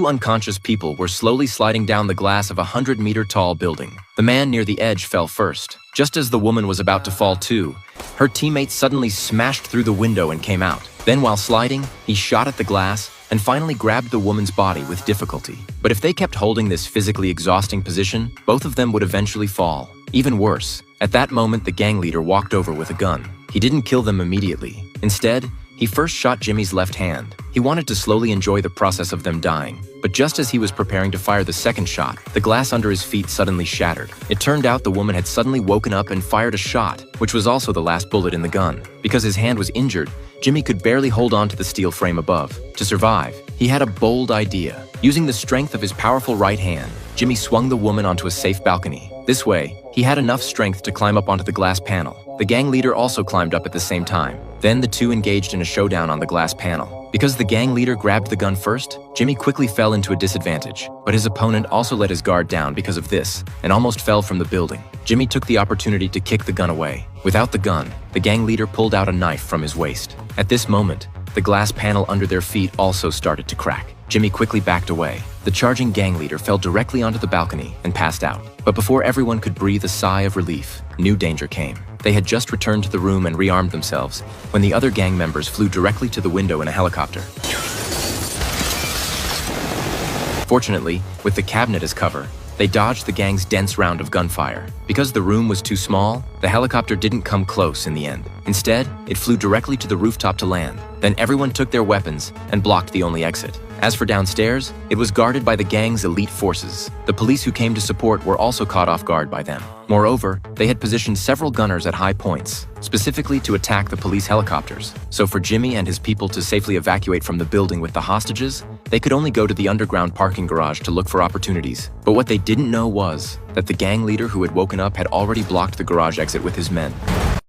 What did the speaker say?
Two unconscious people were slowly sliding down the glass of a 100-meter-tall building. The man near the edge fell first. Just as the woman was about to fall too, her teammate suddenly smashed through the window and came out. Then while sliding, he shot at the glass and finally grabbed the woman's body with difficulty. But if they kept holding this physically exhausting position, both of them would eventually fall. Even worse, at that moment the gang leader walked over with a gun. He didn't kill them immediately. Instead, he first shot Jimmy's left hand. He wanted to slowly enjoy the process of them dying. But just as he was preparing to fire the second shot, the glass under his feet suddenly shattered. It turned out the woman had suddenly woken up and fired a shot, which was also the last bullet in the gun. Because his hand was injured, Jimmy could barely hold on to the steel frame above. To survive, he had a bold idea. Using the strength of his powerful right hand, Jimmy swung the woman onto a safe balcony. This way, he had enough strength to climb up onto the glass panel. The gang leader also climbed up at the same time. Then the two engaged in a showdown on the glass panel. Because the gang leader grabbed the gun first, Jimmy quickly fell into a disadvantage. But his opponent also let his guard down because of this, and almost fell from the building. Jimmy took the opportunity to kick the gun away. Without the gun, the gang leader pulled out a knife from his waist. At this moment, the glass panel under their feet also started to crack. Jimmy quickly backed away. The charging gang leader fell directly onto the balcony and passed out. But before everyone could breathe a sigh of relief, new danger came. They had just returned to the room and rearmed themselves when the other gang members flew directly to the window in a helicopter. Fortunately, with the cabinet as cover, they dodged the gang's dense round of gunfire. Because the room was too small, the helicopter didn't come close in the end. Instead, it flew directly to the rooftop to land. Then everyone took their weapons and blocked the only exit. As for downstairs, it was guarded by the gang's elite forces. The police who came to support were also caught off guard by them. Moreover, they had positioned several gunners at high points, specifically to attack the police helicopters. So for Jimmy and his people to safely evacuate from the building with the hostages, they could only go to the underground parking garage to look for opportunities. But what they didn't know was that the gang leader who had woken up had already blocked the garage exit with his men.